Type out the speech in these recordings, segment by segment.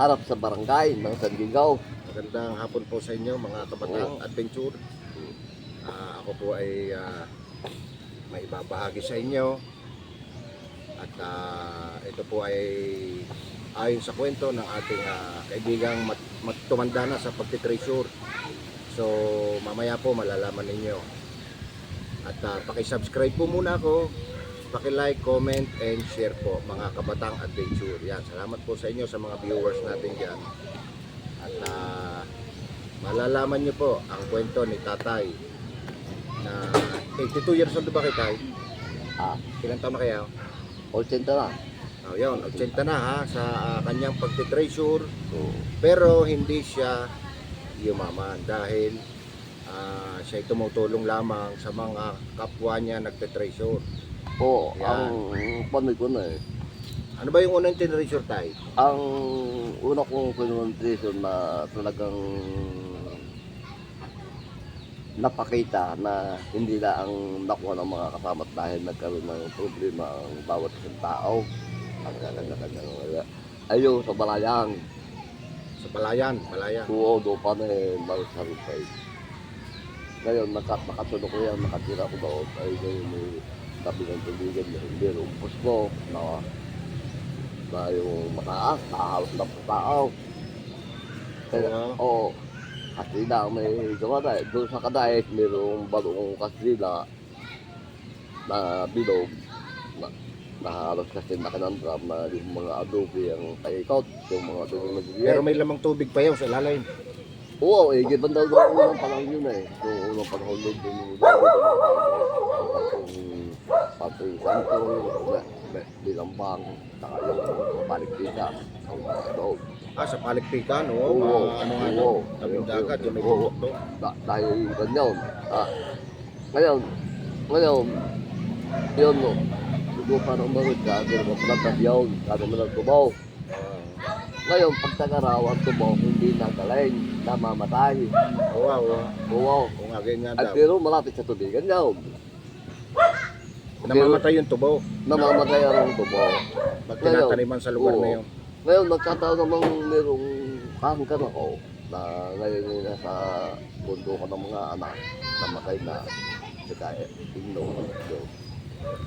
harap sa barangay ng Sandigaw. Magandang hapon po sa inyo mga kabatang adventure. Ako po ay may ibabahagi sa inyo. At ito po ay ayon sa kwento ng ating kaibigang tumanda na sa pagtitreasure. So mamaya po malalaman ninyo. At paki-subscribe po muna ako, paki-like, comment, and share po mga kabatang adventure. Yan, salamat po sa inyo sa mga viewers natin dyan. At malalaman nyo po ang kwento ni Tatay na 82 years old ba kay Tay? Ilang taon na kaya? 80 na. Yun, 80 na ha sa kanyang pagtitreasure. Pero hindi siya yumaman dahil siya tumutulong lamang sa mga kapwa niya nagtitreasure. Oo, Yan. ang panay ko na eh. Ano ba yung unang tinreasure, Tay? Ang una kong pinuntrition na talagang napakita na hindi na ang nakuha ng mga kasama dahil nagkaroon ng problema ang bawat isang tao. Ang kanya-kanya ayaw sa balayang. Sa Palayan, Palayan. Oo, doon pa na eh, magsarupay. Ngayon, nakasunod ko yan, nakatira ko doon. Ay, ngayon may tabi ng tubigan na hindi rumpos ko na yung mataas, nakahalos ng tao. Kaya, oo, kasi na may gawa na, doon sa kadait, mayroong barong kasila na bilog, na halos kasi nakanandram na yung mga adobe ang paikot, yung mga adobe magbibigay. Pero may lamang tubig pa yun sa ilalim. Oo, eh, giban daw doon unang panahon yun eh. Yung unang panahon doon, yung patong santo, bilambang, saka yung palikpita, ang doon. Sa Palikpikan, Oo, oo. tabing dagat, yung may bundok doon. Dahil ganyan. Ngayon, yun no. Siguro pa nang marud ka, pero mapalatas yun, sabi mo ng tubaw. Ngayon, pag tagaraw ang tubaw, hindi nagaling, namamatay. Oo. Kung nga ganyan At daw. pero malapit sa tubigan yun. Namamatay yung tubo. Namamatay ang tubaw. Pag tinataniman sa lugar na yun. Ngayon, nagkataon namang mayroong kahangkan ako na ngayon ay nasa mundo ko ng mga anak na matay na kaya igno.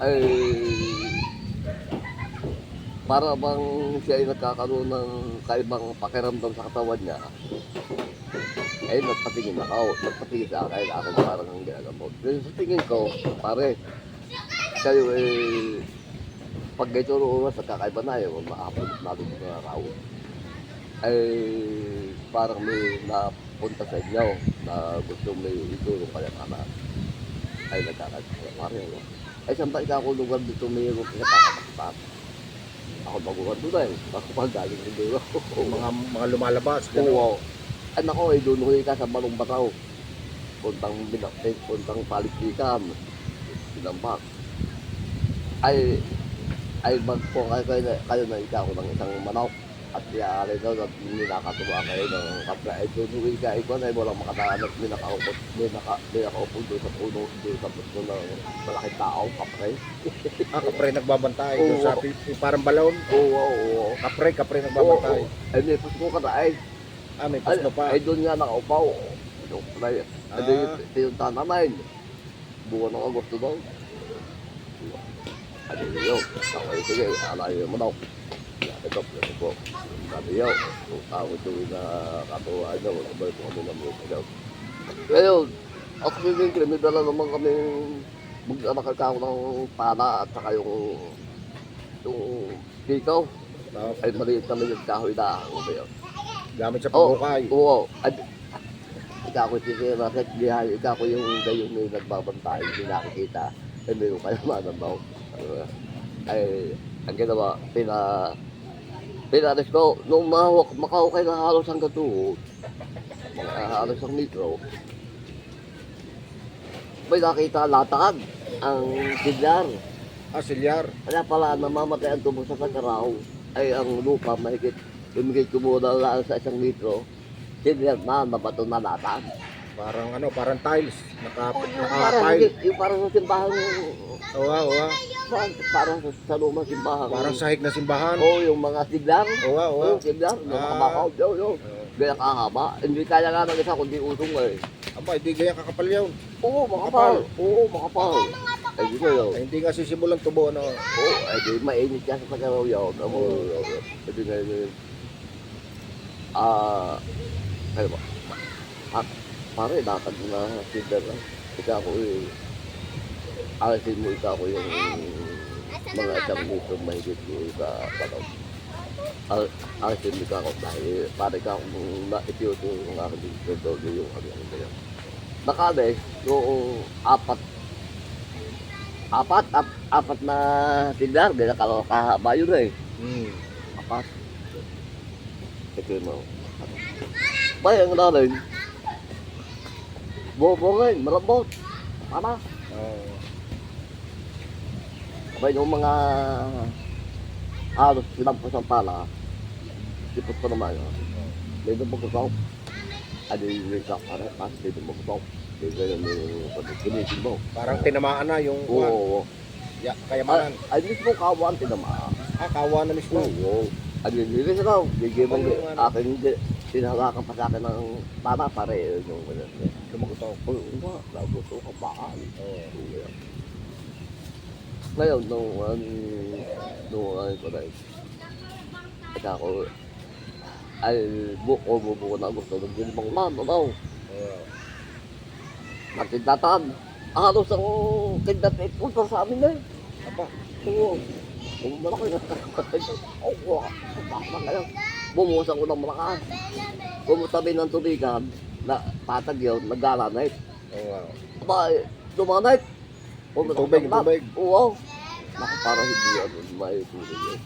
Ay, para bang siya ay nagkakaroon ng kaibang pakiramdam sa katawan niya, ay nagpatingin sa akin, parang ang ginagamot. Pero sa tingin ko, pare, kayo ay pag ito oras sa kakaiba na yun, maapon natin sa araw, ay parang may napunta sa inyo na gusto may itulong kayang anak, ay nagkakaiba pare. Ay saan ba ikaw lugar dito mayroon kinakakapakipat? Ako baguhan doon eh, ako pagaling ng dulo. Mga lumalabas. Oo. Ay nako, ay doon ko ka sa Balong Bataw. Puntang Palikpikan, Binambak. Ay magpo kayo na ikaw ng isang manok. At kaya daw na nakatuwa kayo ng kapra. Ay doon ka ikaw na walang makataanap. May nakaupo doon sa puno, doon sa puno ng malaking tao, kapre. Kapre nagbabantay. Doon sa parang balon. Oo. Kapre nagbabantay. Ay may pasko ka na ay. May pasko pa. Ay doon nga nakaupaw. Ay yung tanaman. Buwan ng Agosto daw. Ay yun. Okay, sige. Alayo mo daw. Ito po. Sabi yun. Kung tao ito na katuwa daw. Sabay po kami na mga daw. Ngayon, ako sinigil. May dala naman kami magkakakaw ng pana at saka yung pikaw. Ay maliit naman yung kahoy na. Gamit sa pagkukay. Oo. Ikaw ko sisiraset. Ikaw ko yung gayon may nagbabantay. Hindi nakikita. Ay mayroon kayo naman daw. Ay ang ginawa, pinaris ko, nung makahukay na halos hanggang tuhod, halos ang litro, may nakita latag ang silyar. Silyar. Kaya pala namamatay ang tubo sa sakaraw, ay ang lupa mahigit kumuha lang sa 1 litro, silyar na nabato na latag. Parang parang tiles. Parang Naka-pile. yung parang sa simbahan. Oo. parang sa lumang simbahan. Parang sahig na simbahan. Oo, yung mga siglar. Oo, oo. Oo, siglar. Yung mga bakaw. Yun. Gaya kahaba. Hindi kaya nga ng isa kundi usong eh. Aba, hindi gaya kakapal yun. Oo, makapal. Oo, makapal. Ay, di ko yun. Ay, hindi nga sisimulang tubo, ano. Oo, ay di mainit siya sa pagkaraw yun. Ay di ngayon. Ano ba? Pare, dapat na siglar lang. Ika ko eh. Alisin mo ika ko yung mga isang litro may dito sa pataw. Alisin mo ika ko dahil pare ka kung naitiyoto yung aking dito yung ano yung nakade, yung apat na siglar, gaya kahaba yun eh. Apat. Ito mo. Bayang natin. Bobongin, malambot. Tama. Abay yung mga halos sinampos ang pala, sipot pa naman yun. Dito mo kusaw. Ano yung wake up pare, pas dito mo kusaw. Dito yung pagkinisin mo. Parang tinamaan na yung Oo. kayamanan. Ay, mismo kawan tinamaan. Kawa na mismo. Oo. Ano yung lilis raw, bigyan mo akin tinalakan pa sa akin ng tama pare yung Lumagutok. oo nga, nagusto ka ba? Ngayon, nung ano ko rin, kaya ako, ay buko na gusto ng ginibang mano daw. Nagtindatan. Halos ang tindatit punta sa amin na eh. Aba, Oo. Kung malaki na oo, baka ngayon. Bumuhusan ko ng malakas. Bumutabi ng tubigan, na patag yun, nag-galanay. Aba, lumanay. Tubig. Oo. Naku, para hindi ano, may tubig yun.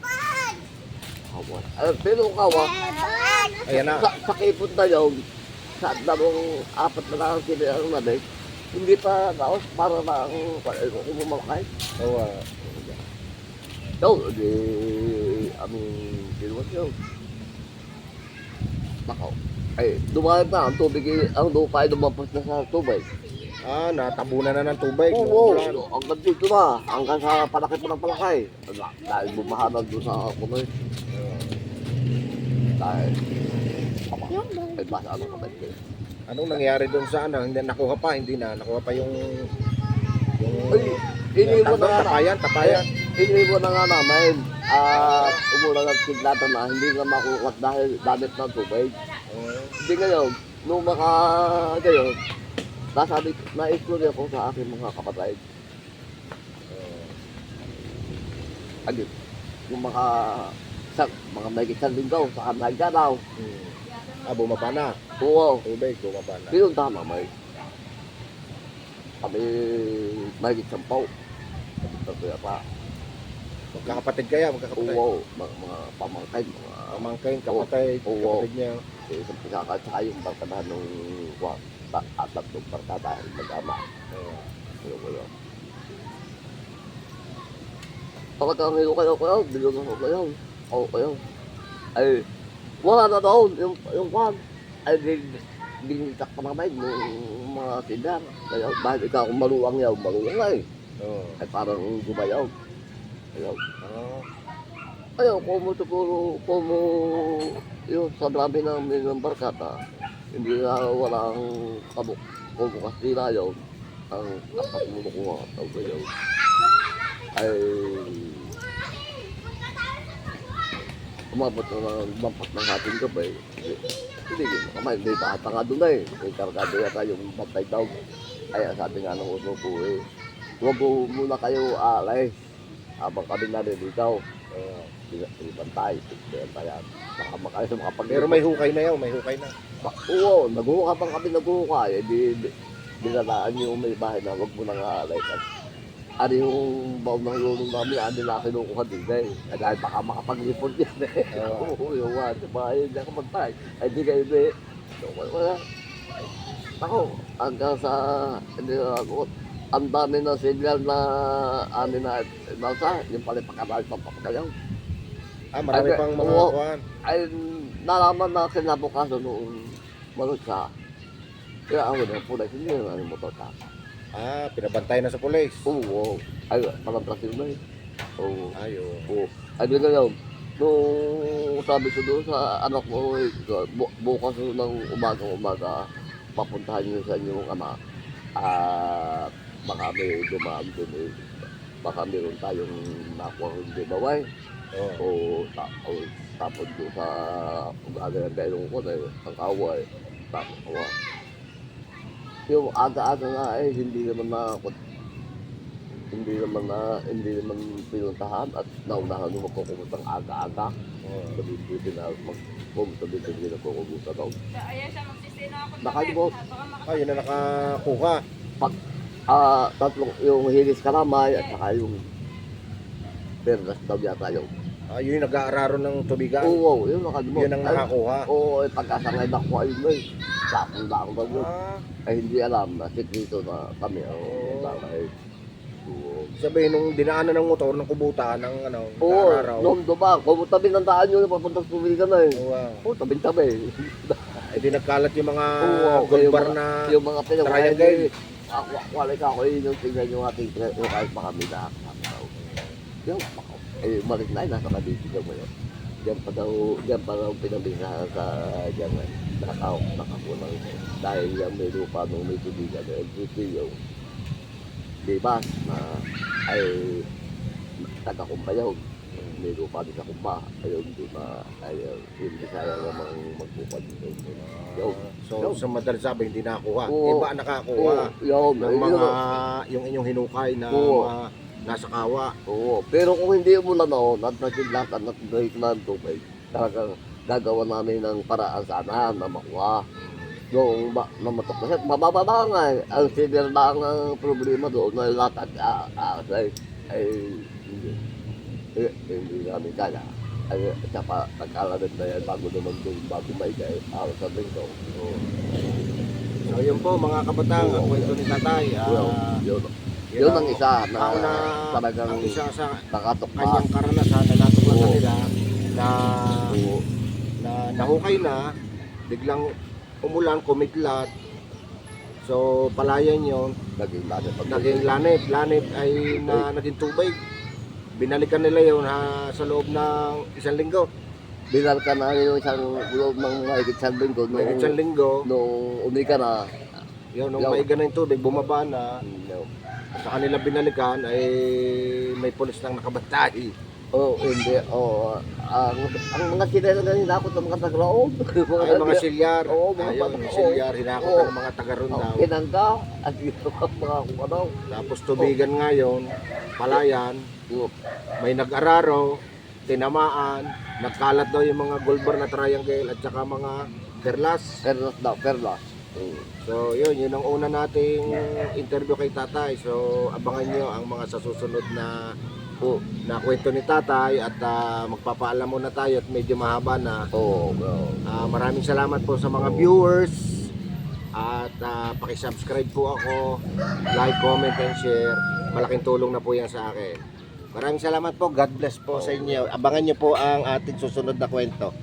Kawa. Pero kawa, ayan na. sa kipot na yun, sa dalawang apat na lang sila ang nanay, hindi pa naos para na kung bumalakay. Oo. Yo, di aming kinuwan yun. Nakaw. Ay, dumayag na ang tubig, ang lupa ay lumampas na sa tubig. Natabunan na ng tubig. Oo, hanggang dito na, hanggang sa palaki pa ng palakay. Dahil bumahanag doon sa kunoy. Dahil, ay basa ano ka ba? Anong nangyari doon sa ano? Hindi nakuha pa, hindi na. Nakuha pa yung Ay, iniwan na nga tapayan. iniwan na nga namin. At umulang ang siglatan na hindi na makukat dahil damit ng tubig. Hindi ngayon, nung ngayon, nasabi, na-explore ako sa aking mga kapatid. Agad, yung mga may isang linggaw sa kanagda daw. Bumaba na. Oo, Tubig, bumaba na. pinunta namin. Kami may isang pao. Kaya pa. Magkakapatid kaya, magkakapatid. Oo, mga pamangkin, mga Pamangkin, kapatid, Oo. kapatid niya. isang pisaka at saka yung barkadahan ng at tatlong barkadahan mag-ama. Ano. Kapag ang hilo kayo, bilog ako kayo. Oo kayo. Ay, wala na doon, yung kwan. Ay, binitak pa naman yung mga tidar. Kaya, bahit ikaw kung maluwang yaw, maluwang nga eh. Ay, parang gumayaw. Ayaw. Ayaw, kung yung sa dami ng barkada, hindi na walang kabuk. Kung Kastila yun, ang kapatmulo ko nga, tawag ko yun. Ay, umabot na lampas ng ating gabay. Hindi kamay, may bata nga doon eh. May kargado yata yung bantay daw. Ay, sabi nga ng uso po eh, huwag muna kayo alay. Habang kami nariligaw. Bantay, bantayan. Pero may hukay na yun, may hukay na. Oo, naghuhukay kami naghuhukay. Binalaan yung may bahay na huwag mo nang aalay. Ano yung baon ng lulong namin, ano na kinukuha din eh. Dahil baka makapag-report yan eh. Oo, yung mga bahay, hindi ako magtay. Ay, di kayo eh. Ako, hanggang sa, ang dami na signal na amin na nasa, yung pala pakaralan pang papagayaw. Marami pang mga oo. kuhan. Ay, nalaman na kinabukasan noong malot siya. Kaya ako na po na hindi na ano motor ka. Pinabantay na sa pulis. Oo. Ay, palamplasin na eh. Oo. Ayun. Oo. Ay, doon ngayon, nung sabi ko doon sa anak mo, bukas ng umaga, papuntahan niyo sa inyong ama. Baka may dumaan doon eh. Baka meron tayong nakuha ng giveaway. Oo. O tapos doon sa umaga ng gailong ko na ang away. Tapos yung aga-aga nga eh, hindi naman pinuntahan at naunahan mo magkukumutang aga-aga. Sabi na sabi na kukumuta daw. Ayan siya, magsisino ako. Nakalimot. Ayun na nakakuha. Tatlong yung hilis karamay at saka yung perlas daw yata yung. Yun yung nag-aararo ng tubigan. Oo, yun nakalimot. Yun ang nakakuha. Oo, pagkasangay na ko ayun eh. Sakong lang daw yun. Ay hindi alam na sikrito na kami. Oo, Sabihin, nung dinaanan ng motor, ng kubutaan, ng Oo, araw. noon doon kung tabi ng daan yun, papunta sa tubigan na eh. Wow. Oo, tabi-tabi. Ay, di nagkalat yung mga Oo, gold yung bar mga- na Yung mga pinagawa triangle. wala ka ako yun yung tingnan yung ating yung kahit pa kami na yung malik na yun, nasa kabisigaw mo yun. Diyan pa daw pinabisahan sa diyan nakakulang dahil yan may lupa nung may tubigan ng LGC yung diba na ay taga-kumpayaw may lupa din sa kumpa ayun di ba ay yung Bisaya namang magpupad dito. So, sa madalas sabi, hindi nakakuha. Oo. Iba nakakuha Yun, ng mga, yung inyong hinukay na Oo. mga nasa kawa. Oo, pero kung hindi mo na noon, at nasidlatan at break na ang tubig, talagang gagawa namin ng paraan sana na makuha. Yung namatok kasi mababa nga eh. Ang senior lang ang problema doon na latag ay hindi namin kaya. Ay, saka nag-alamin na yan bago naman doon, bago may kaya, sa bingko. So, yun po mga kabatang, ang kwento ni Tatay. Yun ang isa na ang talagang ang isa sa nakatok pa. kanyang karanasan na natuklasan Oo. nila na Oo. nahukay na, biglang umulan, kumiklat. So, palayan yun, Naging lanit. naging lanip. Lanip ay naging tubig. Binalikan nila yun sa loob ng isang linggo. Binal ka na yung isang loob ng mahigit isang linggo. May isang linggo, Nung umi ka na. yun, nung Yaw. maiga na yung tubig, bumaba na. Sa kanila binalikan ay may pulis nang nakabantay. Hindi. Ang mga sinela na hinakot ng mga taga-loob. Ay, mga silyar. Oo, mga Ayun, bata. silyar, hinakot Oo. ng mga taga-ron daw. Kinangga. At yung mga kung ano. Tapos tubigan ngayon, palayan, may nag-araro, tinamaan, nagkalat daw yung mga gold bar na triangle at saka mga perlas. Perlas daw, perlas. So yun ang una nating interview kay Tatay. So abangan nyo ang mga sa susunod na kwento ni Tatay at magpapaalam muna tayo at medyo mahaba na. Maraming salamat po sa mga viewers at paki-subscribe po ako, like, comment, and share. Malaking tulong na po yan sa akin. Maraming salamat po. God bless po sa inyo. Abangan nyo po ang ating susunod na kwento.